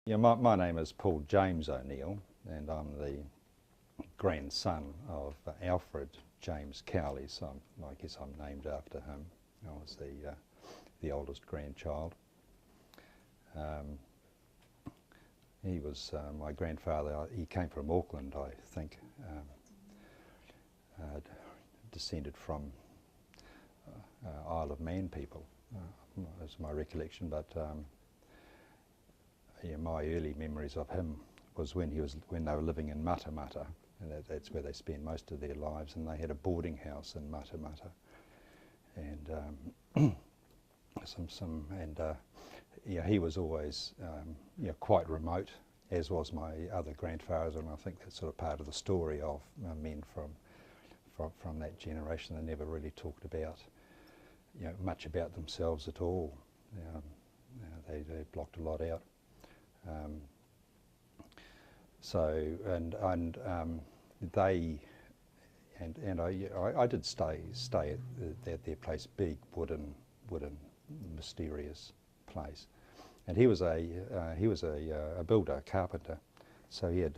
Yeah, my name is Paul James O'Neill, and I'm the grandson of Alfred James Cowley, so I guess I'm named after him. I was the oldest grandchild. He was my grandfather. He came from Auckland, I think, descended from Isle of Man people, is my recollection. But yeah, my early memories of him was when they were living in Matamata, and that's where they spent most of their lives. And they had a boarding house in Matamata, and yeah, he was always quite remote, as was my other grandfathers, and I think that's sort of part of the story of men from that generation. They never really talked about much about themselves at all. They blocked a lot out. I did stay at their place, big wooden mysterious place, and he was a builder, a carpenter, so he had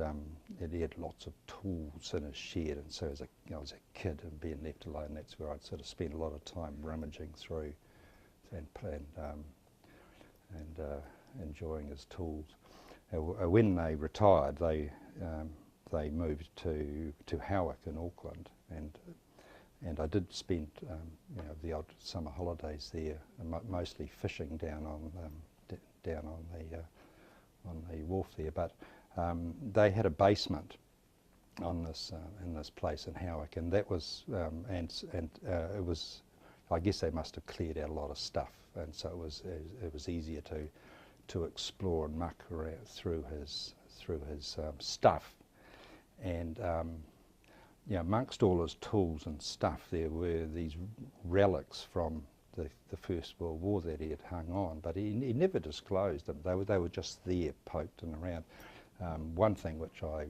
lots of tools in his shed. And so as a kid and being left alone, that's where I'd sort of spend a lot of time rummaging through and enjoying his tools. When they retired, they moved to Howick in Auckland, and I did spend the odd summer holidays there, mostly fishing down on the wharf there. But they had a basement on this in this place in Howick, and that was it was, I guess they must have cleared out a lot of stuff, and so it was easier to explore and muck around through his stuff. And amongst all his tools and stuff, there were these relics from the First World War that he had hung on, but he never disclosed them. They were just there, poked and around. One thing which I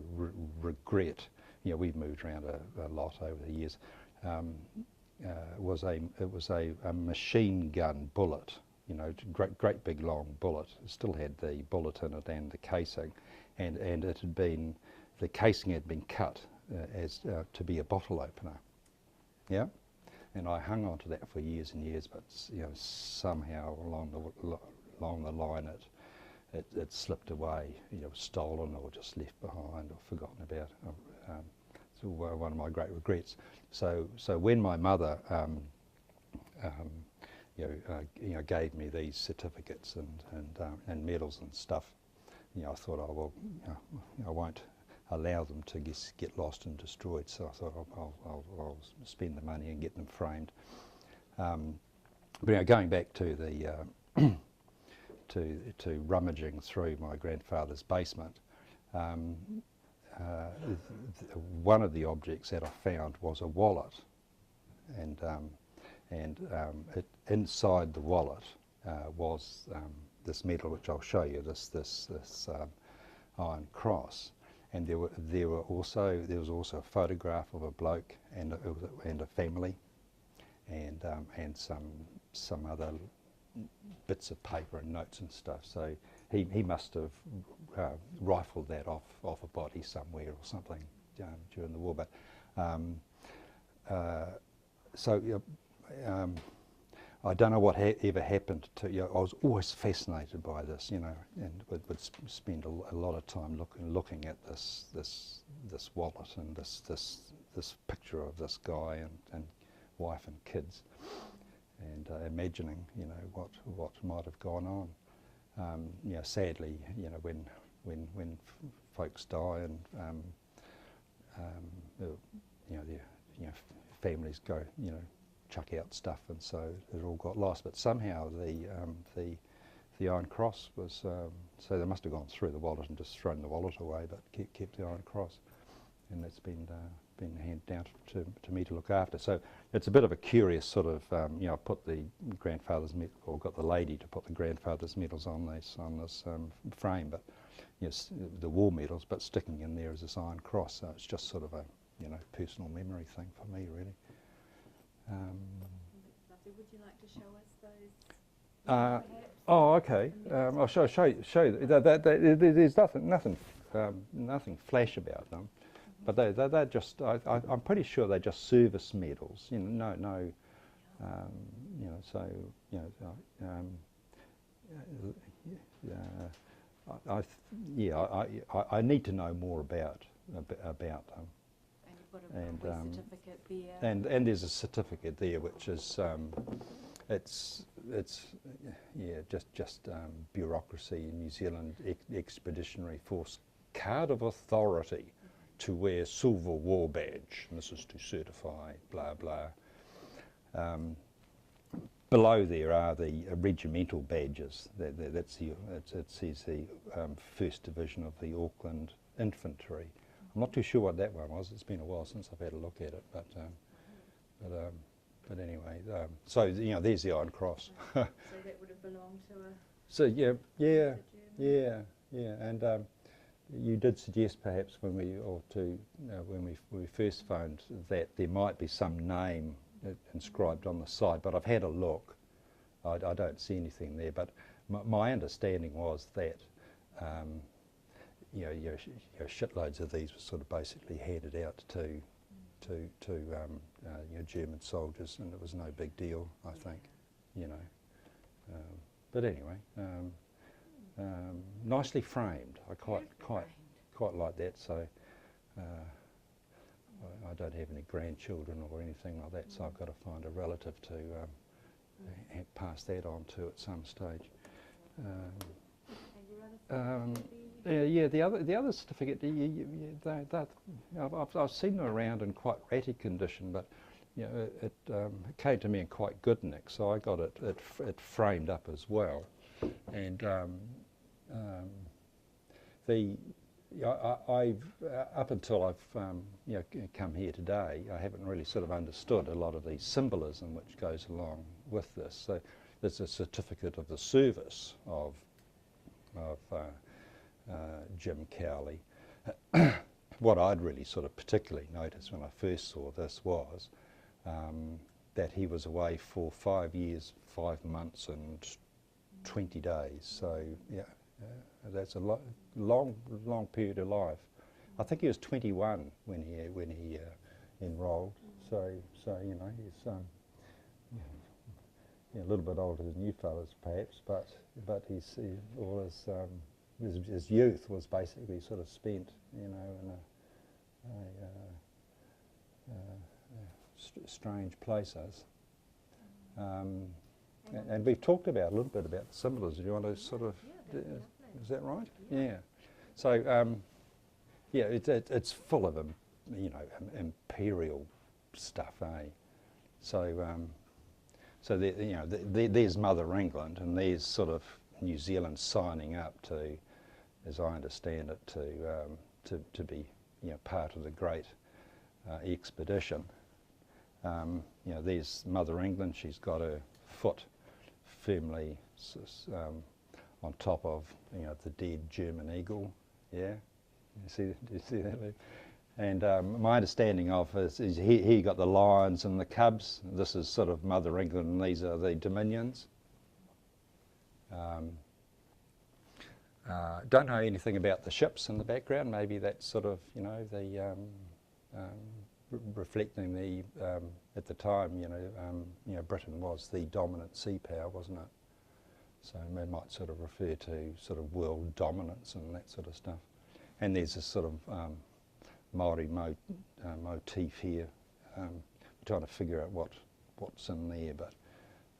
regret, we've moved around a lot over the years, was a machine gun bullet. Great big long bullet. It still had the bullet in it and the casing, and it had been, the casing had been cut as to be a bottle opener. Yeah, and I hung on to that for years and years, but somehow along the line it slipped away, stolen or just left behind or forgotten about. It's one of my great regrets. So when my mother gave me these certificates and medals and stuff, I thought, oh well, I won't allow them to get lost and destroyed. So I thought I'll spend the money and get them framed. But going back to the to rummaging through my grandfather's basement, one of the objects that I found was a wallet, and inside the wallet was this medal, which I'll show you, this iron cross, and there was also a photograph of a bloke and a family, and some other bits of paper and notes and stuff. So he must have rifled that off a body somewhere or something during the war. But I don't know what ever happened to, I was always fascinated by this, and would spend a lot of time looking at this wallet and this picture of this guy and wife and kids, and imagining what might have gone on. Sadly, when folks die and their families go, chuck out stuff, and so it all got lost. But somehow the iron cross was, so they must have gone through the wallet and just thrown the wallet away, but kept the iron cross, and that's been handed down to me to look after. So it's a bit of a curious sort of, I put the grandfather's medal, or got the lady to put the grandfather's medals on this frame, but yes, the war medals, but sticking in there is this iron cross. So it's just sort of a personal memory thing for me, really. Lovely. Would you like to show us those Oh, okay. I'll show you. There's nothing flash about them, but they're just. I'm pretty sure they're just service medals. You know, no. You know, so you know. I need to know more about them. And you've got a certificate there. And there's a certificate there, which is it's just bureaucracy in New Zealand Expeditionary Force card of authority to wear silver war badge. And this is to certify blah blah. Below there are the regimental badges. It says the 1st Division of the Auckland Infantry. I'm not too sure what that one was. It's been a while since I've had a look at it, but anyway. So you know, there's the Iron Cross. So that would have belonged to a. So yeah, and you did suggest perhaps when we first phoned that there might be some name inscribed on the side, but I've had a look. I don't see anything there, but my understanding was that you know, shitloads of these were sort of basically handed out to you know, German soldiers, and it was no big deal, I think, you know. But anyway, nicely framed. I quite like that. So. I don't have any grandchildren or anything like that, so I've got to find a relative to pass that on to at some stage. The other certificate, I've seen them around in quite ratty condition, but you know, it came to me in quite good nick, so I got it framed up as well, and I've up until I've you know, come here today, I haven't really sort of understood a lot of the symbolism which goes along with this. So there's a certificate of the service of Jim Cowley. What I'd really sort of particularly noticed when I first saw this was that he was away for 5 years, 5 months and 20 days. So yeah. That's a long period of life. I think he was 21 when he enrolled. So you know, he's a little bit older than you fellas perhaps, but all his youth was basically sort of spent, you know, in a strange places. And we've talked a little bit about the symbolism. Do you want to sort of? Is that right? Yeah. So yeah, it's full of you know, imperial stuff, eh? So so you know, there's Mother England, and there's sort of New Zealand signing up to, as I understand it, to be, you know, part of the great expedition. You know, there's Mother England. She's got her foot firmly on top of, you know, the dead German eagle. Yeah, do you see that? And my understanding of is he got the lions and the cubs. This is sort of Mother England, and these are the dominions. Don't know anything about the ships in the background. Maybe that's sort of, you know, the reflecting the at the time, you know, Britain was the dominant sea power, wasn't it? So we might sort of refer to sort of world dominance and that sort of stuff. And there's this sort of Māori motif here. Trying to figure out what's in there, but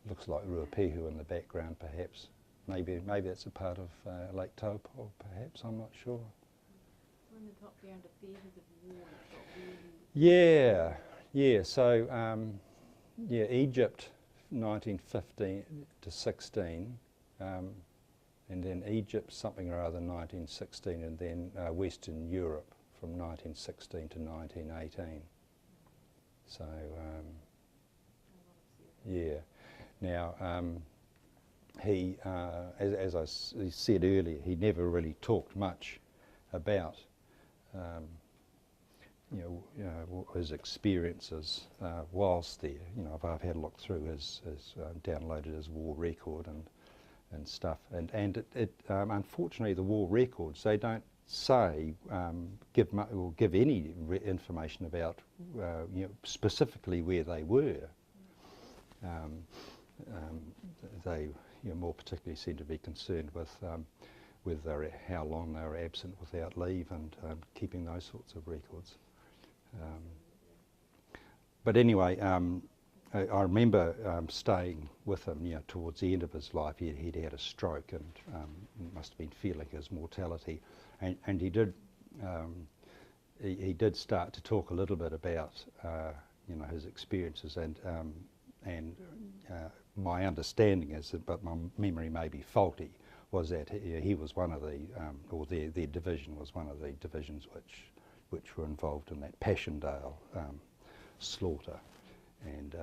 it looks like Ruapehu in the background perhaps. Maybe it's a part of Lake Taupo, perhaps, I'm not sure. On the top there under theatres of war, it's got really... Yeah, so yeah, Egypt 1915 to 16, and then Egypt something or other 1916, and then Western Europe from 1916 to 1918. So yeah, now he, as I said earlier, he never really talked much about you know, his experiences whilst there. You know, I've had a look through downloaded his war record, and and stuff. And unfortunately, the war records, they don't say give any information about specifically where they were. They more particularly seem to be concerned with how long they were absent without leave and keeping those sorts of records. But anyway, I remember staying with him towards the end of his life. He'd had a stroke and must have been feeling his mortality, and he did start to talk a little bit about his experiences, and my understanding is that, but my memory may be faulty, was that he was one of the, or their division was one of the divisions which were involved in that Passchendaele slaughter. And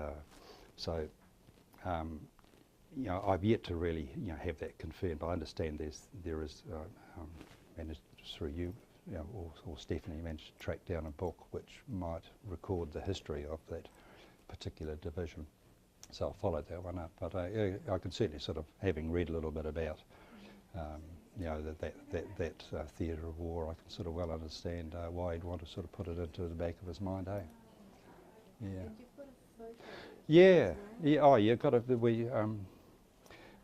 so I've yet to really have that confirmed. I understand there is managed through you, or Stephanie managed to track down a book which might record the history of that particular division. So I followed that one up, but I can certainly sort of, having read a little bit about that theatre of war, I can sort of well understand why he'd want to sort of put it into the back of his mind, eh? Yeah. Yeah. Yeah. Oh, yeah. Got to.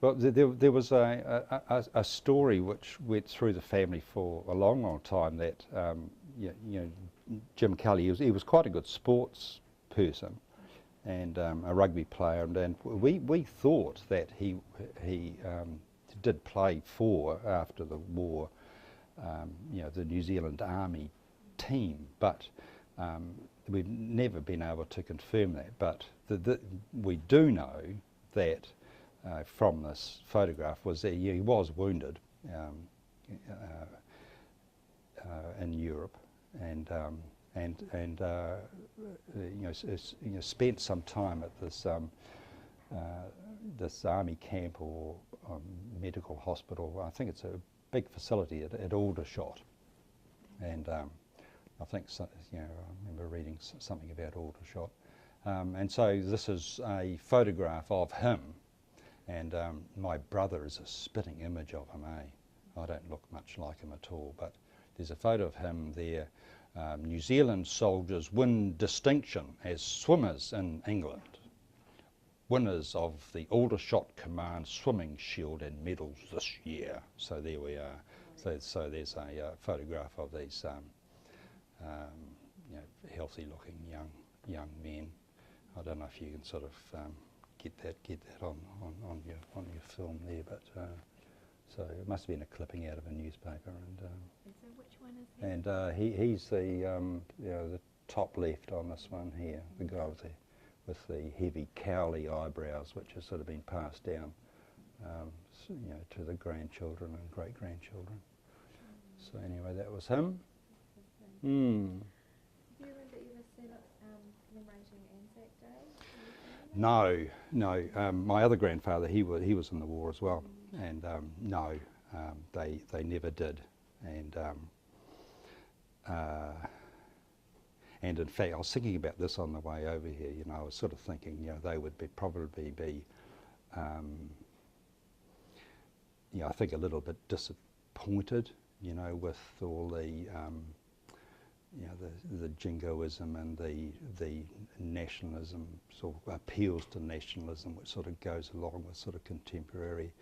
Well, there was a story which went through the family for a long, long time that Jim Cowley, he was quite a good sports person and a rugby player, and we thought that he did play for, after the war, the New Zealand Army team, but we've never been able to confirm that. But we do know that from this photograph was that he was wounded in Europe, and spent some time at this army camp or medical hospital. I think it's a big facility at Aldershot, and I think I remember reading something about Aldershot, and so this is a photograph of him, and my brother is a spitting image of him. I don't look much like him at all, but there's a photo of him there. New Zealand soldiers win distinction as swimmers in England. Winners of the Aldershot Command Swimming Shield and medals this year. So there we are. So there's a photograph of these healthy-looking young men. I don't know if you can sort of get that on your film there, but so it must have been a clipping out of a newspaper. And so which one is he? And he's the top left on this one here, the guy with the heavy Cowley eyebrows, which has sort of been passed down, to the grandchildren and great-grandchildren. So anyway, that was him. Do you remember ever commemorating Anzac Day? No. My other grandfather, he was in the war as well, and no, they never did. And in fact, I was thinking about this on the way over here. I was sort of thinking, they would probably be, I think a little bit disappointed, with all the, the jingoism and the nationalism, sort of appeals to nationalism, which sort of goes along with sort of contemporary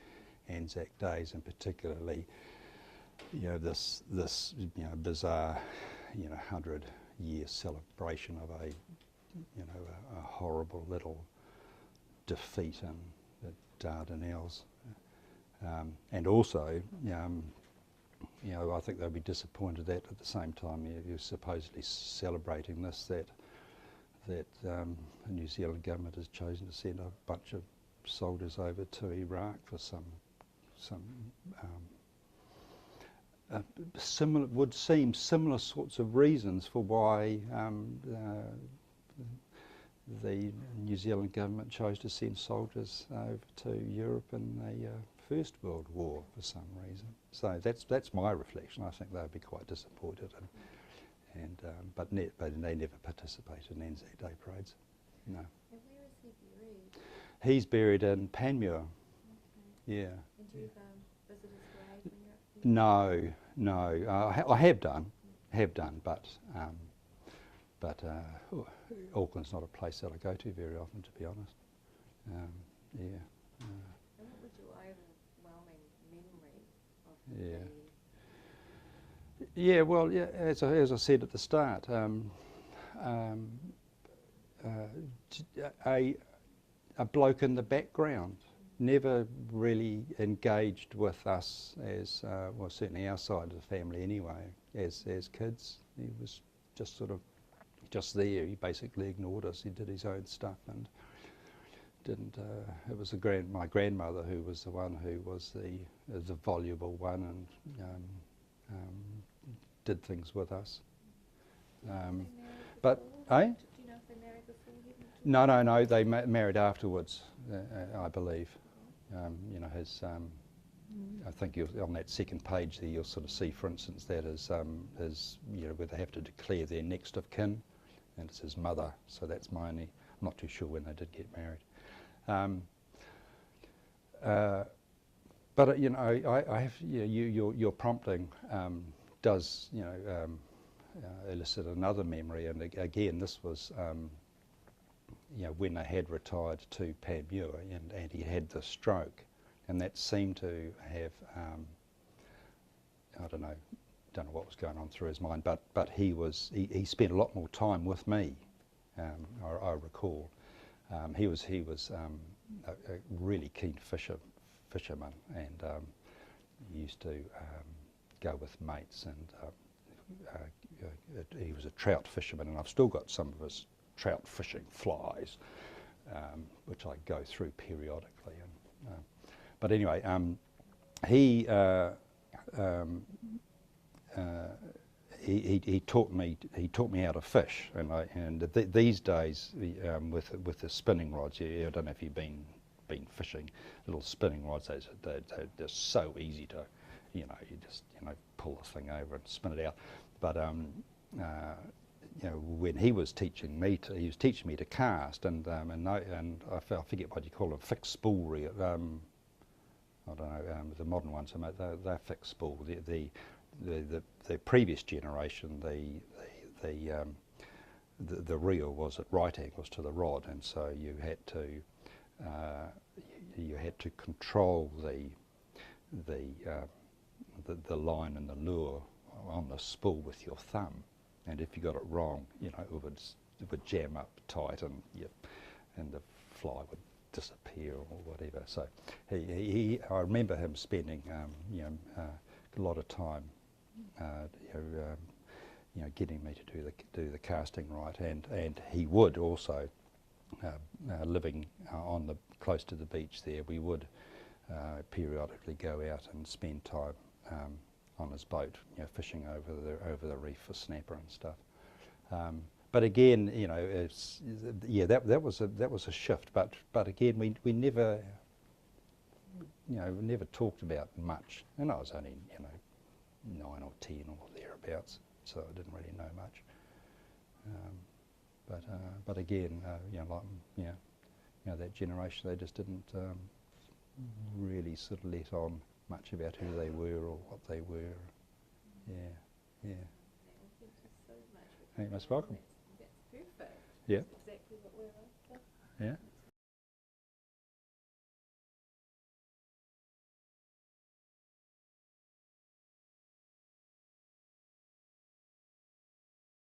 Anzac days, and particularly, this bizarre, 100-year celebration of a horrible little defeat in the Dardanelles, and also, I think they'll be disappointed that at the same time you're supposedly celebrating this, that the New Zealand government has chosen to send a bunch of soldiers over to Iraq for some would seem similar sorts of reasons for why the New Zealand government chose to send soldiers over to Europe in the First World War for some reason. So that's my reflection. I think they'd be quite disappointed, but they never participate in Anzac Day parades. No. And where is he buried? He's buried in Panmure. yeah. And do you visit his grave when you're up there? No, I have done, but Auckland's not a place that I go to very often, to be honest. Yeah. And what was your overwhelming memory of Yeah. the... Yeah, well, yeah, as I said at the start, a bloke in the background, never really engaged with us as, well, certainly our side of the family anyway, as kids. He was just sort of just there. He basically ignored us. He did his own stuff and didn't. It was my grandmother who was the one who was the voluble one and did things with us. But, eh? Do you know if they married before you went to... No, they married afterwards, I believe. You know, his, I think on that second page there you'll sort of see, for instance, that is, you know, where they have to declare their next of kin, and it's his mother, so that's my only, I'm not too sure when they did get married. But you know, I have, your prompting does, you know, elicit another memory, and again, this was, you know, when I had retired to Panmure, and he had the stroke, and that seemed to have, I don't know what was going on through his mind, but he he spent a lot more time with me. I recall, he was a really keen fisherman, and he used to go with mates, and he was a trout fisherman, and I've still got some of his trout fishing flies, which I go through periodically. And, but anyway, he taught me how to fish, and these days with the spinning rods. I don't know if you've been fishing little spinning rods. They're just so easy to, you just pull the thing over and spin it out. But when he was teaching me to cast, and I forget what you call them, fixed spool reel. I don't know, the modern ones, they're fixed spool. The previous generation, the reel was at right angles to the rod, and so you had to control the line and the lure on the spool with your thumb, and if you got it wrong, it would jam up tight, and the fly would disappear or whatever. So I remember him spending a lot of time getting me to do the casting right, and he would also living close to the beach there. We would periodically go out and spend time on his boat, fishing over the reef for snapper and stuff. But again, that was a shift. But again, we never, never talked about much. And I was only 9 or 10 or thereabouts, so I didn't really know much. But again, that generation, they just didn't really sort of let on much about who they were or what they were. Yeah. Thank you so much. You're most welcome. That's perfect. Yeah.